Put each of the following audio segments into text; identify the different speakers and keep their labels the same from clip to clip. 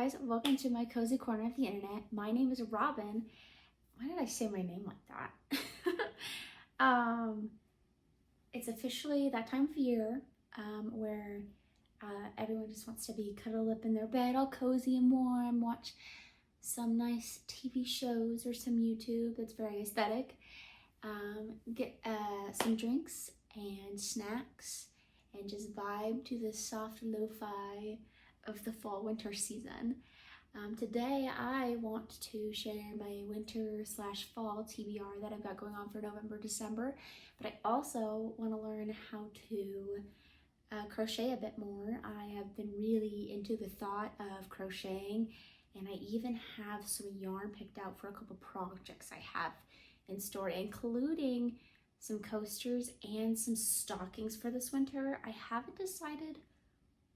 Speaker 1: guys, welcome to my cozy corner of the internet. My name is Robin. Why did I say my name like that? It's officially that time of year where everyone just wants to be cuddled up in their bed, all cozy and warm, watch some nice TV shows or some YouTube that's very aesthetic, get some drinks and snacks, and just vibe to the soft lo-fi of the fall winter season. Today I want to share my winter / fall TBR that I've got going on for November, December, but I also want to learn how to crochet a bit more. I have been really into the thought of crocheting, and I even have some yarn picked out for a couple projects I have in store, including some coasters and some stockings for this winter. I haven't decided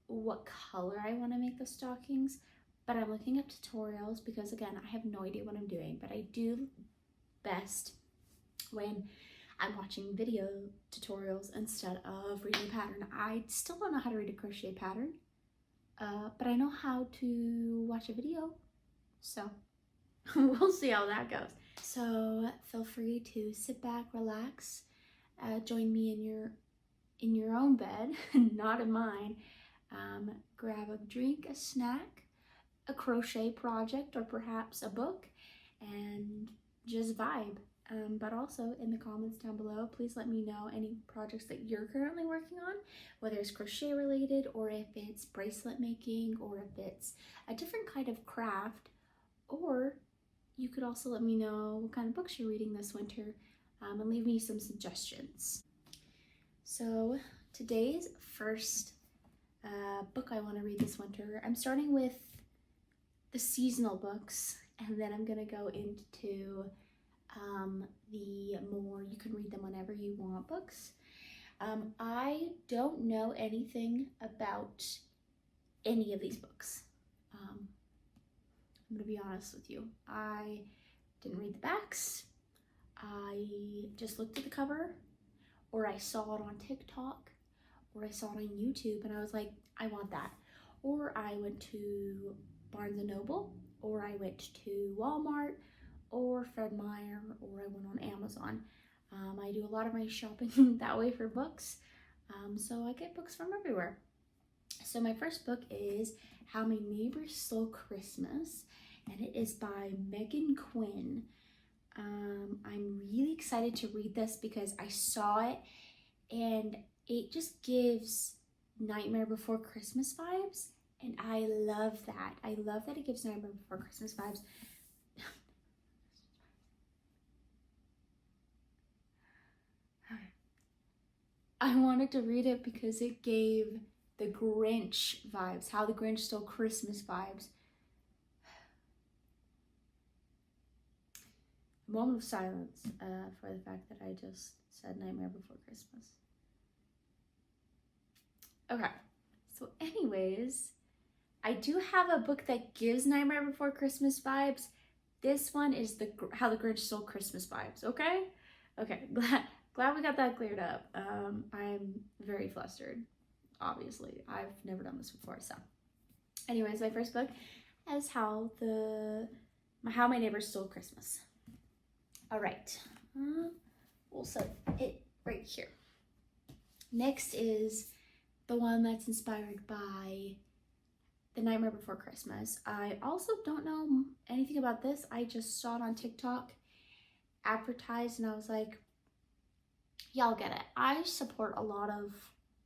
Speaker 1: what color I want to make the stockings, but I'm looking up tutorials because, again, I have no idea what I'm doing, but I do best when I'm watching video tutorials instead of reading a pattern. I still don't know how to read a crochet pattern, but I know how to watch a video, so we'll see how that goes. So feel free to sit back, relax, join me in your own bed, not in mine. Grab a drink, a snack, a crochet project, or perhaps a book, and just vibe. But also in the comments down below, please let me know any projects that you're currently working on, whether it's crochet related, or if it's bracelet making, or if it's a different kind of craft, or you could also let me know what kind of books you're reading this winter, and leave me some suggestions. So today's first book I want to read this winter, I'm starting with the seasonal books, and then I'm gonna go into the more you can read them whenever you want books. I don't know anything about any of these books. I'm gonna be honest with you. I didn't read the backs. I just looked at the cover, or I saw it on TikTok, or I saw it on YouTube, and I was like, I want that. Or I went to Barnes & Noble, or I went to Walmart, or Fred Meyer, or I went on Amazon. I do a lot of my shopping that way for books, so I get books from everywhere. So my first book is How My Neighbors Stole Christmas, and it is by Megan Quinn. I'm really excited to read this because I saw it, and it just gives Nightmare Before Christmas vibes, and I love that. I love that it gives Nightmare Before Christmas vibes. I wanted to read it because it gave the Grinch vibes, How the Grinch Stole Christmas vibes. A moment of silence for the fact that I just said Nightmare Before Christmas. Okay, so anyways, I do have a book that gives Nightmare Before Christmas vibes. This one is the How the Grinch Stole Christmas vibes, okay? Okay, glad we got that cleared up. I'm very flustered, obviously. I've never done this before, so. Anyways, my first book is How My Neighbors Stole Christmas. All right, we'll set it right here. Next is the one that's inspired by The Nightmare Before Christmas. I also don't know anything about this. I just saw it on TikTok advertised, and I was like, y'all get it. I support a lot of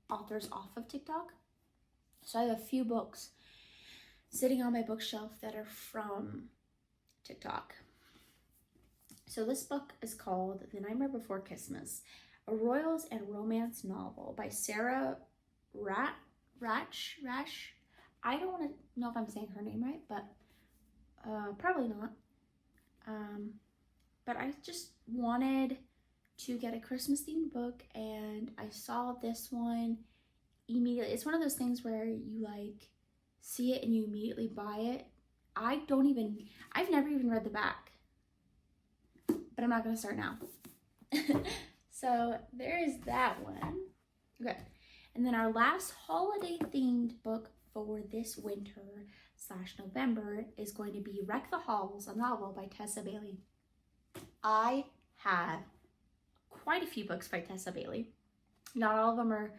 Speaker 1: authors off of TikTok, so I have a few books sitting on my bookshelf that are from TikTok. So this book is called The Nightmare Before Christmas, a Royals and Romance novel by Sarah Rash. I don't want to know if I'm saying her name right, but probably not. But I just wanted to get a Christmas themed book, and I saw this one immediately. It's one of those things where you like see it and you immediately buy it. I've never even read the back, but I'm not gonna start now. So there is that one. Okay, and then our last holiday themed book for this winter November is going to be Wreck the Halls, a novel by Tessa Bailey. I have quite a few books by Tessa Bailey. Not all of them are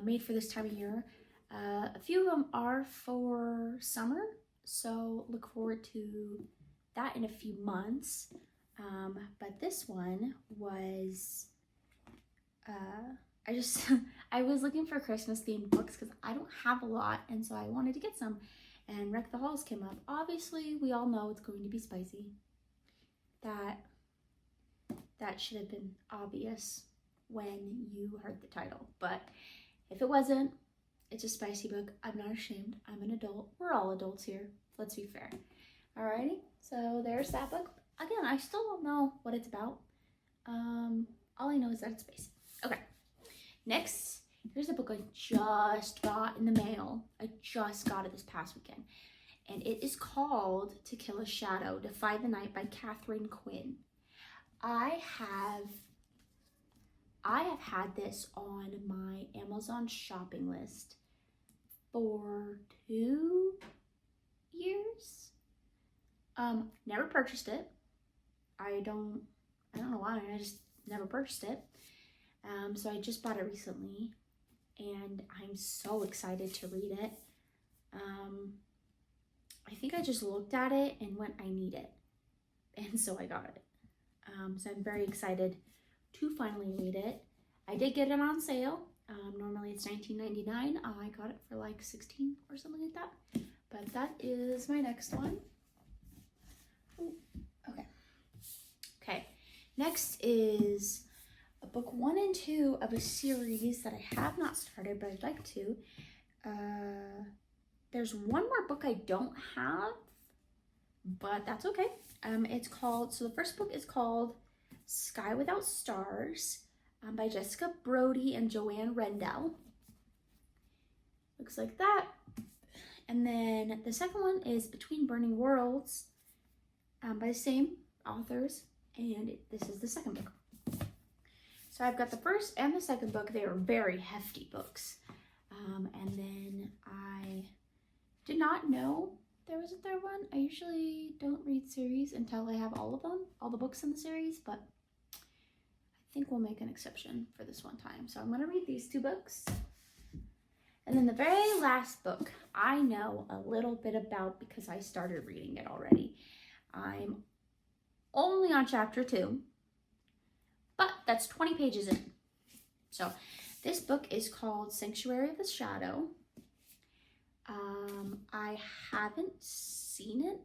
Speaker 1: made for this time of year. A few of them are for summer, so look forward to that in a few months. But this one was, I was looking for Christmas themed books because I don't have a lot, and so I wanted to get some, and Wreck the Halls came up. Obviously, we all know it's going to be spicy. That should have been obvious when you heard the title, but if it wasn't, it's a spicy book. I'm not ashamed. I'm an adult. We're all adults here. Let's be fair. Alrighty, so there's that book. Again, I still don't know what it's about. All I know is that it's spicy. Okay, next, here's a book I just got in the mail. I just got it this past weekend, and it is called To Kill a Shadow, Defy the Night by Catherine Quinn. I have had this on my Amazon shopping list for 2 years. Never purchased it. I don't know why, I just never purchased it. So I just bought it recently, and I'm so excited to read it. I think I just looked at it and went, I need it. And so I got it. So I'm very excited to finally read it. I did get it on sale. Normally it's $19.99. I got it for like $16 or something like that. But that is my next one. Ooh, okay. Next is book 1 and 2 of a series that I have not started, but I'd like to. There's one more book I don't have, but that's okay. So the first book is called Sky Without Stars, by Jessica Brody and Joanne Rendell. Looks like that. And then the second one is Between Burning Worlds, by the same authors, and this is the second book. So I've got the first and the second book. They are very hefty books. And then I did not know there was a third one. I usually don't read series until I have all of them, all the books in the series, but I think we'll make an exception for this one time. So I'm going to read these 2 books. And then the very last book I know a little bit about because I started reading it already. I'm only on chapter 2, but that's 20 pages in. So this book is called Sanctuary of the Shadow. I haven't seen it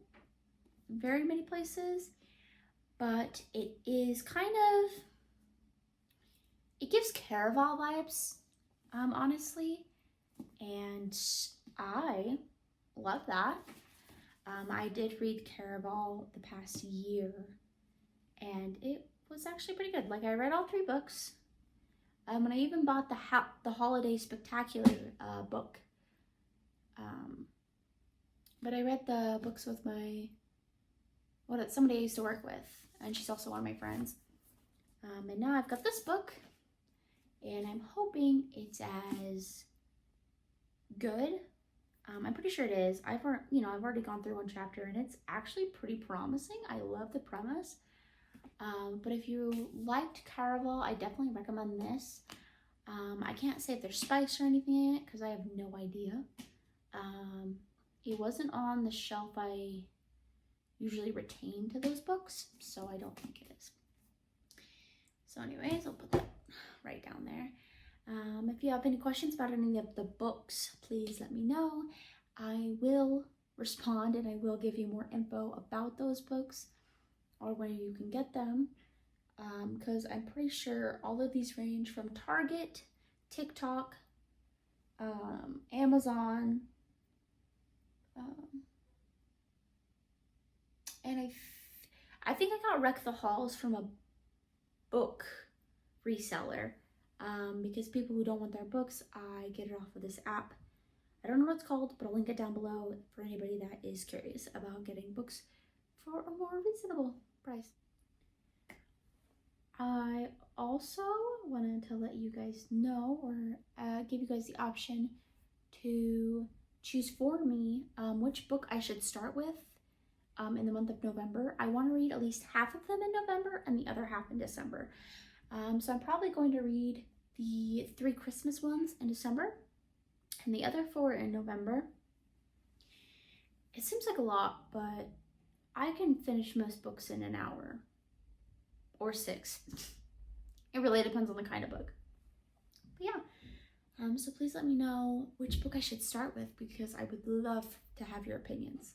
Speaker 1: very many places, but it is it gives Caraval vibes, honestly, and I love that. I did read Caraval the past year, and it was actually pretty good. Like, I read all 3 books, and I even bought the Holiday Spectacular book. But I read the books with somebody I used to work with, and she's also one of my friends. And now I've got this book, and I'm hoping it's as good. I'm pretty sure it is. I've already gone through 1 chapter, and it's actually pretty promising. I love the premise. But if you liked Caraval, I definitely recommend this. I can't say if there's spice or anything in it because I have no idea. It wasn't on the shelf I usually retain to those books, so I don't think it is. So anyways, I'll put that right down there. If you have any questions about any of the books, please let me know. I will respond, and I will give you more info about those books or where you can get them, because I'm pretty sure all of these range from Target, TikTok, Amazon, and I think I got Wreck the Halls from a book reseller, because people who don't want their books, I get it off of this app. I don't know what it's called, but I'll link it down below for anybody that is curious about getting books for a more reasonable price. I also wanted to let you guys know, or give you guys the option to choose for me which book I should start with in the month of November. I want to read at least half of them in November and the other half in December. So I'm probably going to read the 3 Christmas ones in December and the other 4 in November. It seems like a lot, but I can finish most books in an hour or 6. It really depends on the kind of book. But yeah, so please let me know which book I should start with because I would love to have your opinions.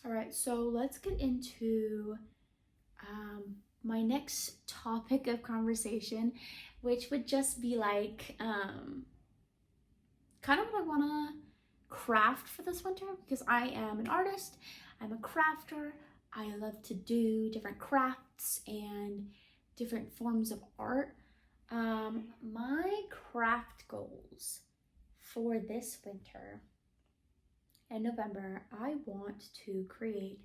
Speaker 1: All right, so let's get into my next topic of conversation, which would just be like kind of what I want to craft for this winter, because I am an artist, I'm a crafter, I love to do different crafts and different forms of art. My craft goals for this winter in November, I want to create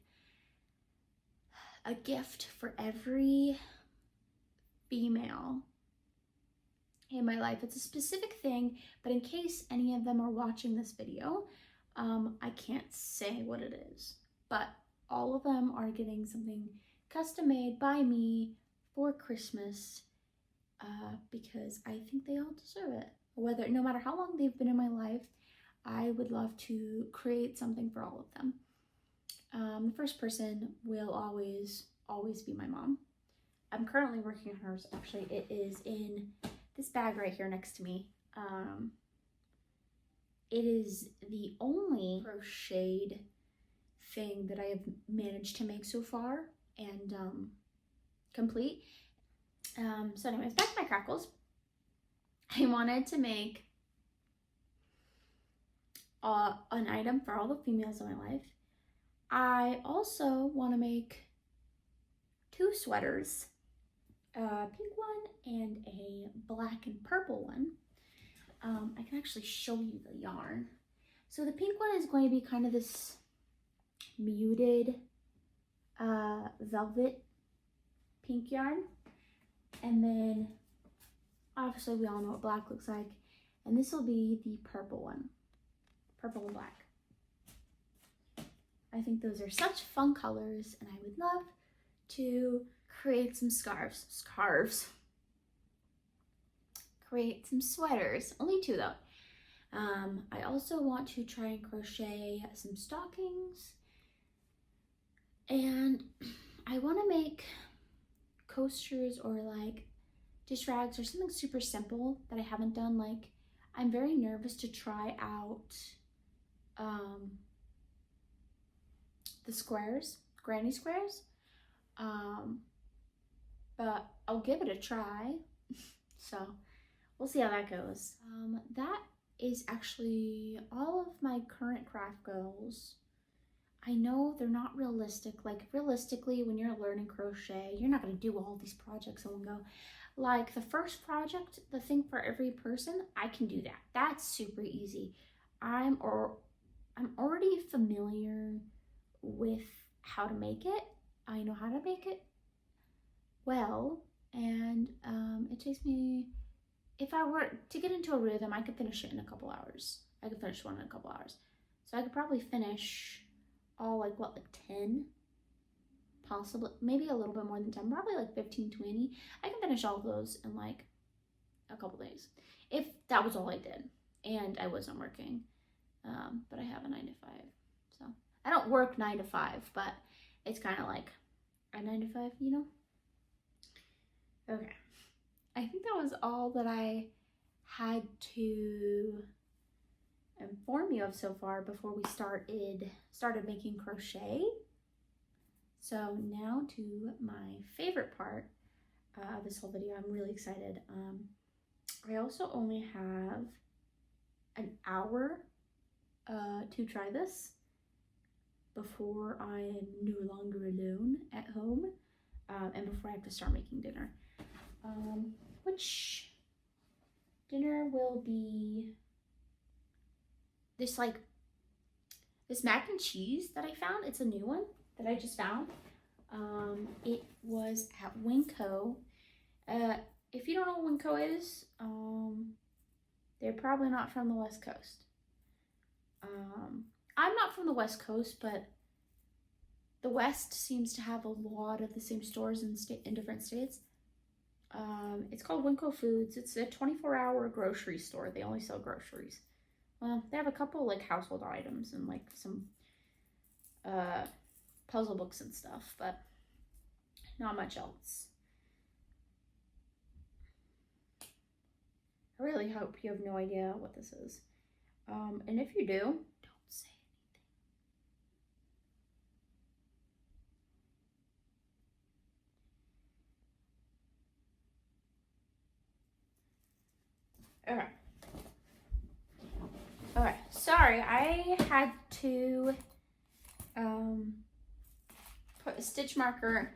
Speaker 1: a gift for every female in my life. It's a specific thing, but in case any of them are watching this video, I can't say what it is, but all of them are getting something custom made by me for Christmas because I think they all deserve it. No matter how long they've been in my life, I would love to create something for all of them. The first person will always be my mom. I'm currently working on hers. Actually, it is in this bag right here next to me. It is the only crocheted thing that I have managed to make so far and complete. So anyways, back to my crackles. I wanted to make an item for all the females in my life. I also want to make 2 sweaters, a pink one and a black and purple one. I can actually show you the yarn. So the pink one is going to be kind of this muted velvet pink yarn. And then obviously we all know what black looks like. And this will be the purple one, purple and black. I think those are such fun colors and I would love to create some create some sweaters, only 2 though. I also want to try and crochet some stockings, and I want to make coasters or like dish rags or something super simple that I haven't done. Like, I'm very nervous to try out the squares, granny squares, but I'll give it a try. So we'll see how that goes. That is actually all of my current craft goals. I know they're not realistic. Like, realistically, when you're learning crochet, you're not going to do all these projects in one go. Like the first project, the thing for every person, I can do that. That's super easy. I'm already familiar with how to make it. I know how to make it well, and it takes me, if I were to get into a rhythm, I could finish it in a couple hours. I could finish one in a couple hours. So I could probably finish all like 10, possibly, maybe a little bit more than 10, probably like 15, 20. I can finish all of those in like a couple days, if that was all I did and I wasn't working. But I have a 9 to 5, so I don't work 9 to 5, but it's kind of like a 9 to 5, you know? Okay, I think that was all that I had to inform you of so far before we started making crochet. So now to my favorite part of this whole video. I'm really excited. I also only have an hour to try this before I am no longer alone at home, and before I have to start making dinner, which dinner will be this mac and cheese that I found. It's a new one that I just found. It was at Winco. If you don't know what Winco is, they're probably not from the West Coast. I'm not from the West Coast, but the West seems to have a lot of the same stores in different states. It's called Winco Foods. It's a 24-hour grocery store. They only sell groceries. Well, they have a couple like household items and like some puzzle books and stuff, but not much else. I really hope you have no idea what this is. And if you do, don't say anything. Okay, sorry, I had to put a stitch marker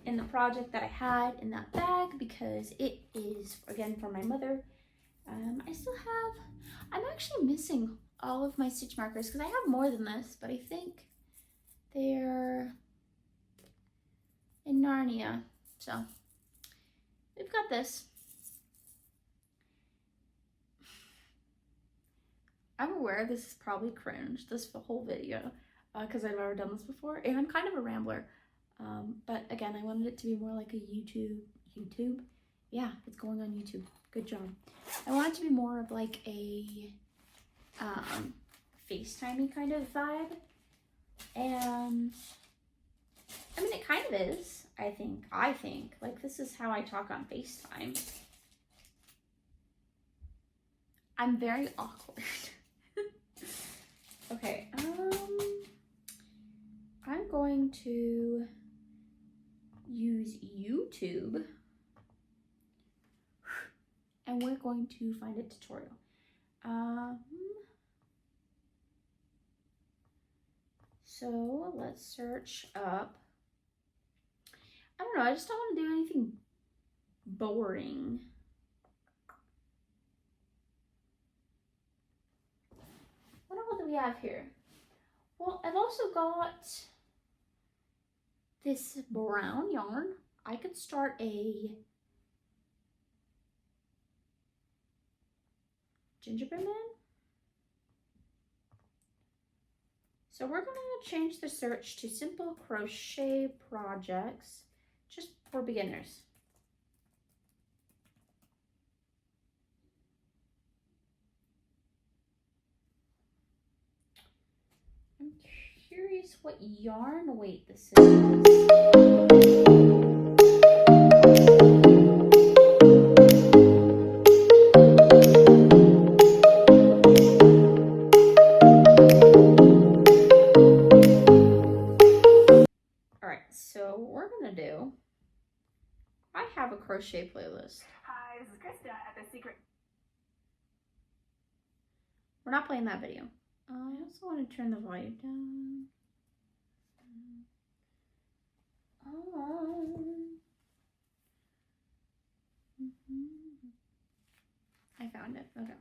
Speaker 1: in the project that I had in that bag because it is, again, for my mother. I'm actually missing all of my stitch markers because I have more than this, but I think they're in Narnia. So we've got this. I'm aware this is probably cringe, this whole video, because I've never done this before, and I'm kind of a rambler. But again, I wanted it to be more like a YouTube? Yeah, it's going on YouTube. Good job. I want it to be more of like a FaceTimey kind of vibe. And I mean, it kind of is, I think. Like, this is how I talk on FaceTime. I'm very awkward. Okay, I'm going to use YouTube and we're going to find a tutorial. So let's search up. I don't know, I just don't want to do anything boring. What all do we have here? Well, I've also got this brown yarn. I could start a gingerbread man. So we're going to change the search to simple crochet projects, just for beginners. I'm curious what yarn weight this is. I have a crochet playlist.
Speaker 2: Hi, this is Krista at the Secret.
Speaker 1: We're not playing that video. I also want to turn the volume down. I found it. Okay.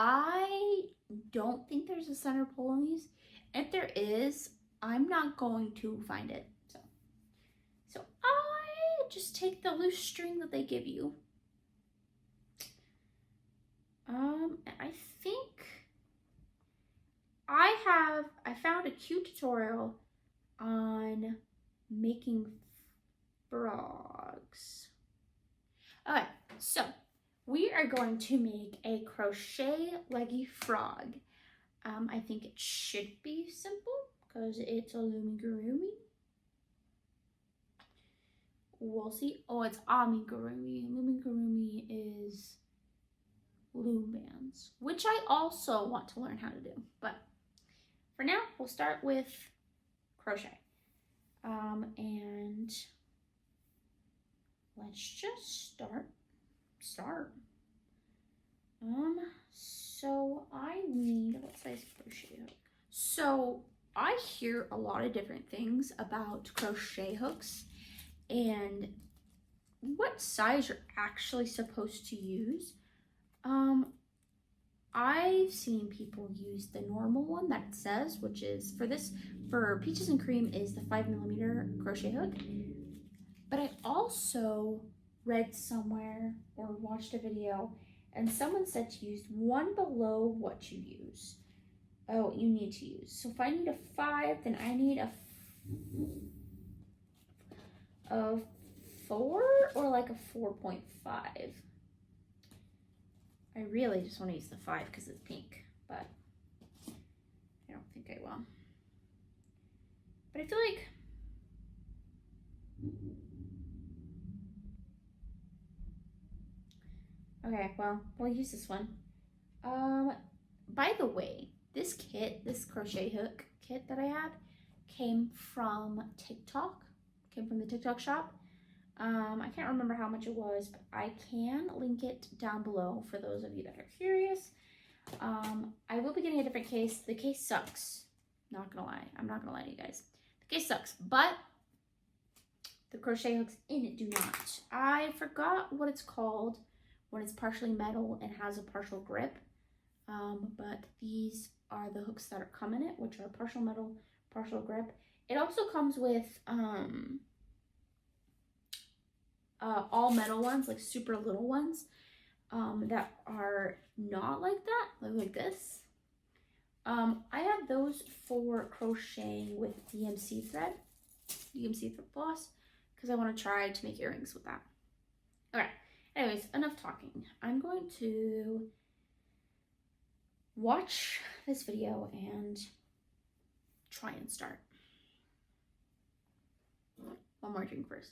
Speaker 1: I don't think there's a center pole in these. If there is, I'm not going to find it. So I just take the loose string that they give you. I think I found a cute tutorial on making frogs. Okay, so we are going to make a crochet leggy frog. I think it should be simple because it's a loomigurumi. We'll see. Oh, it's amigurumi. Loomigurumi is loom bands, which I also want to learn how to do. But for now, we'll start with crochet. And let's just start. So I need, what size crochet hook? So I hear a lot of different things about crochet hooks and what size you're actually supposed to use. I've seen people use the normal one that it says, which is for Peaches and Cream is the 5mm crochet hook. But I also read somewhere or watched a video and someone said to use one below what you use. Oh, you need to use. So if I need a 5, then I need a 4 or like a 4.5. I really just want to use the 5 because it's pink, but I don't think I will. But I feel like okay, well, we'll use this one. By the way, this kit, this crochet hook kit that I had, came from TikTok. Came from the TikTok shop. I can't remember how much it was, but I can link it down below for those of you that are curious. I will be getting a different case. The case sucks. Not gonna lie. I'm not gonna lie to you guys. The case sucks, but the crochet hooks in it do not. I forgot what it's called when it's partially metal and has a partial grip. But these are the hooks that are come in it, which are partial metal, partial grip. It also comes with all metal ones, like super little ones, that are not like that, like this. I have those for crocheting with DMC thread floss, because I want to try to make earrings with that. Okay, anyways, enough talking. I'm going to watch this video and try and start. One more drink first.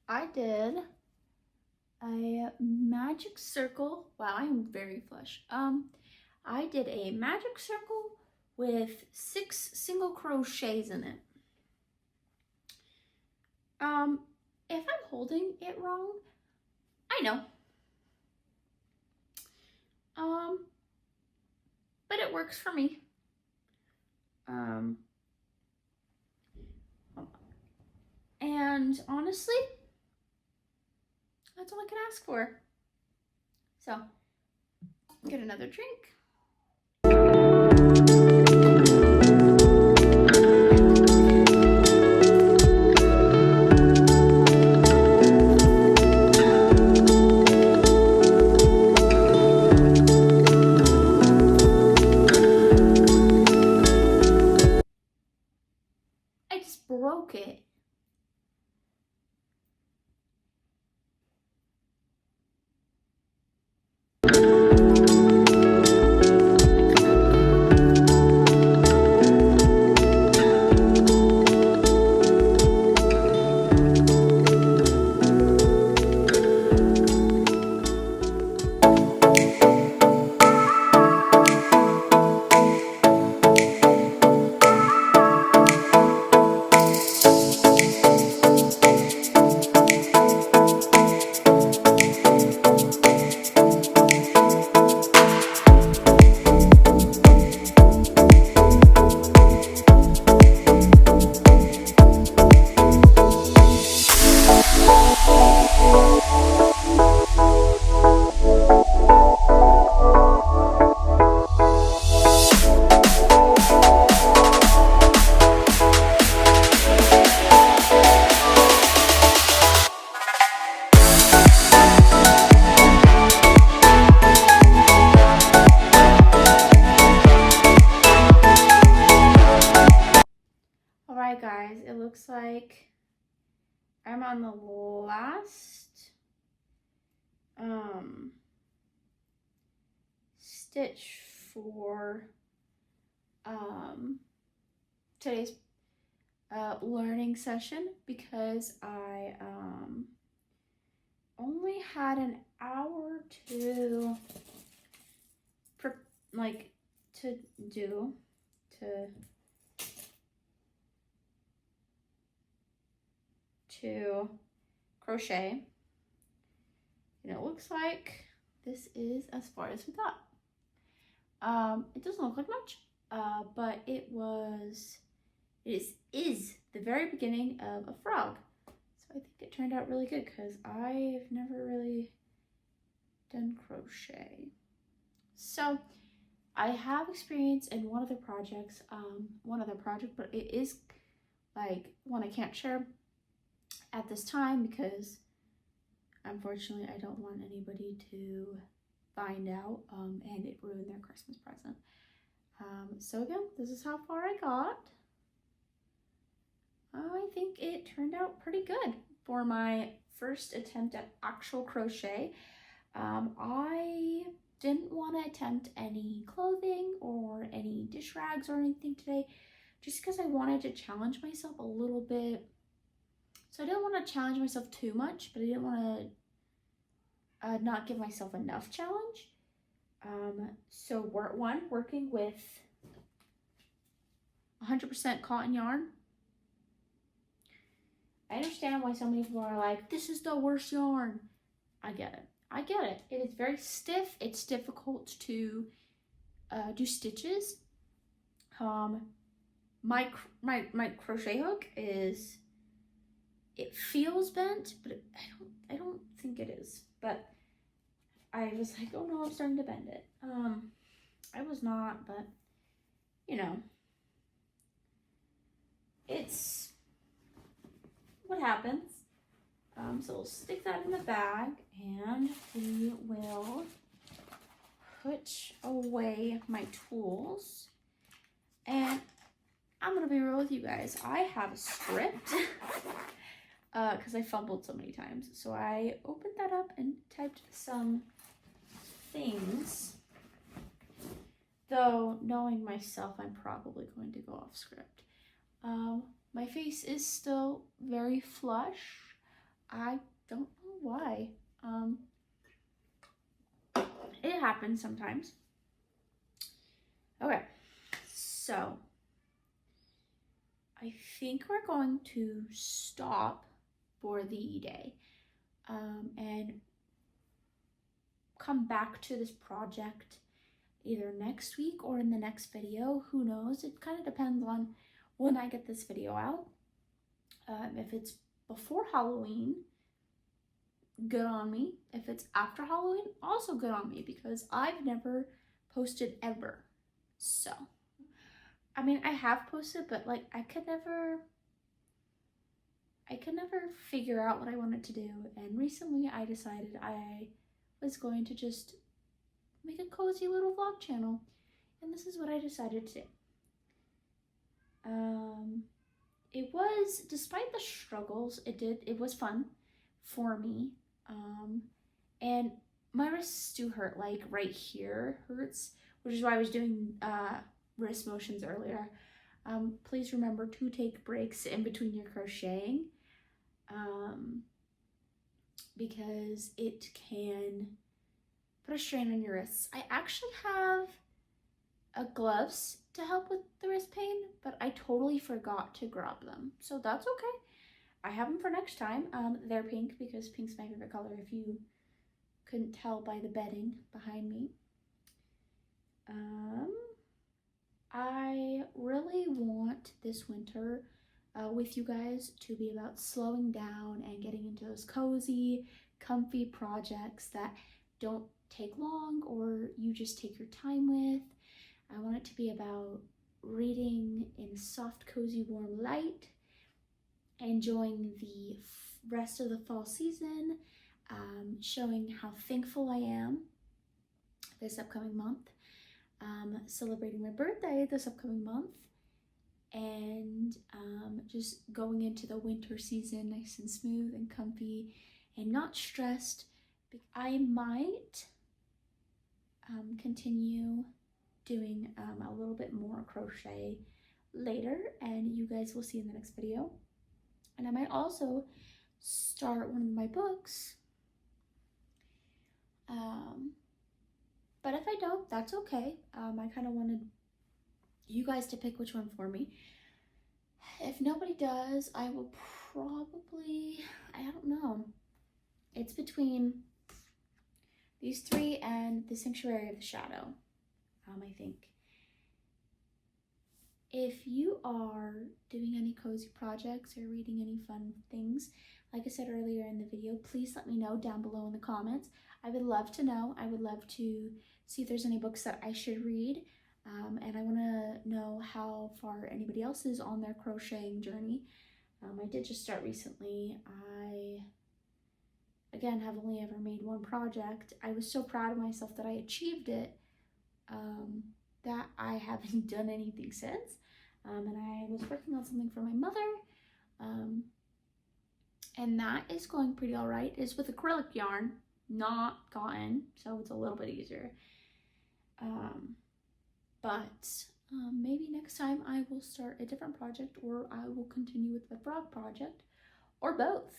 Speaker 1: I did a magic circle. Wow, I am very flush. I did a magic circle with 6 single crochets in it. If I'm holding it wrong, I know. But it works for me. And honestly, that's all I could ask for. So, get another drink. I just broke it. Alright guys, it looks like I'm on the last stitch for today's learning session because I only had an hour to crochet, and it looks like this is as far as we got. It doesn't look like much, but it is the very beginning of a frog. So I think it turned out really good because I've never really done crochet. So I have experience in one other project, but it is like one I can't share at this time because unfortunately I don't want anybody to find out and it ruined their Christmas present. So again, this is how far I got. I think it turned out pretty good for my first attempt at actual crochet. I didn't want to attempt any clothing or any dish rags or anything today, just because I wanted to challenge myself a little bit. So I didn't want to challenge myself too much, but I didn't want to not give myself enough challenge. So working with 100% cotton yarn. I understand why so many people are like, this is the worst yarn. I get it. It is very stiff. It's difficult to do stitches. My crochet hook it feels bent, but I don't think it is. But I was like, oh no, I'm starting to bend it. I was not, but you know, it's what happens. So we'll stick that in the bag and we will put away my tools. And I'm gonna be real with you guys. I have a script because I fumbled so many times. So I opened that up and typed some things. Though knowing myself, I'm probably going to go off script. My face is still very flush. I don't know why. It happens sometimes. Okay, so I think we're going to stop for the day and come back to this project either next week or in the next video. Who knows? It kind of depends on when I get this video out. If it's before Halloween, good on me. If it's after Halloween, also good on me because I've never posted ever. So, I mean, I have posted, but like I could never figure out what I wanted to do. And recently I decided I was going to just make a cozy little vlog channel. And this is what I decided to do. It was, despite the struggles, it was fun for me. And my wrists do hurt, like right here hurts, which is why I was doing wrist motions earlier. Please remember to take breaks in between your crocheting, because it can put a strain on your wrists. I actually have gloves to help with the wrist pain, but I totally forgot to grab them, so that's okay. I have them for next time. They're pink because pink's my favorite color, if you couldn't tell by the bedding behind me. I really want this winter with you guys to be about slowing down and getting into those cozy, comfy projects that don't take long or you just take your time with. I want it to be about reading in soft, cozy, warm light, enjoying the rest of the fall season, showing how thankful I am this upcoming month, celebrating my birthday this upcoming month, and just going into the winter season nice and smooth and comfy and not stressed. I might continue doing a little bit more crochet later, and you guys will see in the next video. And I might also start one of my books. But if I don't, that's okay. I kind of wanted you guys to pick which one for me. If nobody does, I will probably, I don't know. It's between these three and The Sanctuary of the Shadow, I think. If you are doing any cozy projects or reading any fun things, like I said earlier in the video, please let me know down below in the comments. I would love to know. I would love to see if there's any books that I should read. And I want to know how far anybody else is on their crocheting journey. I did just start recently. I, again, have only ever made one project. I was so proud of myself that I achieved it, that I haven't done anything since. And I was working on something for my mother, and that is going pretty all right. It's with acrylic yarn, not cotton, so it's a little bit easier. But maybe next time I will start a different project, or I will continue with the frog project, or both.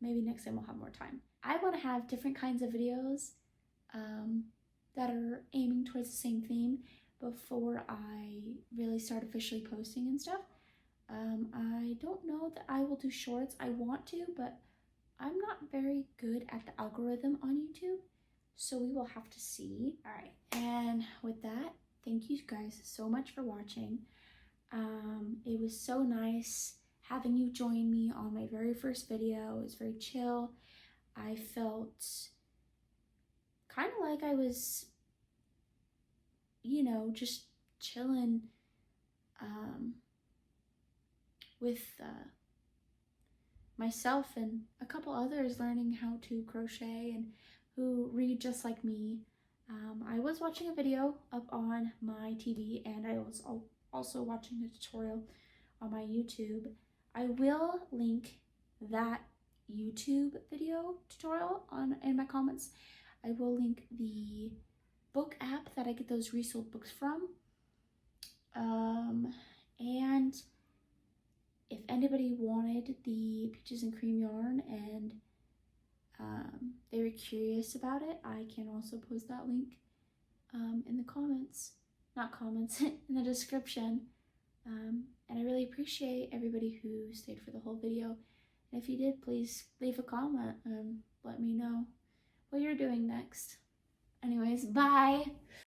Speaker 1: Maybe next time we'll have more time. I want to have different kinds of videos that are aiming towards the same theme before I really start officially posting and stuff. I don't know that I will do shorts. I want to, but I'm not very good at the algorithm on YouTube, so we will have to see. All right, and with that, thank you guys so much for watching. It was so nice having you join me on my very first video. It was very chill. I felt kind of like I was, you know, just chilling with myself and a couple others learning how to crochet and who read just like me. I was watching a video up on my TV, and I was also watching a tutorial on my YouTube. I will link that YouTube video tutorial in my comments. I will link the book app that I get those resold books from. And if anybody wanted the peaches and cream yarn and they were curious about it, I can also post that link in the comments, not comments, in the description. And I really appreciate everybody who stayed for the whole video. And if you did, please leave a comment and let me know what you're doing next. Anyways, bye!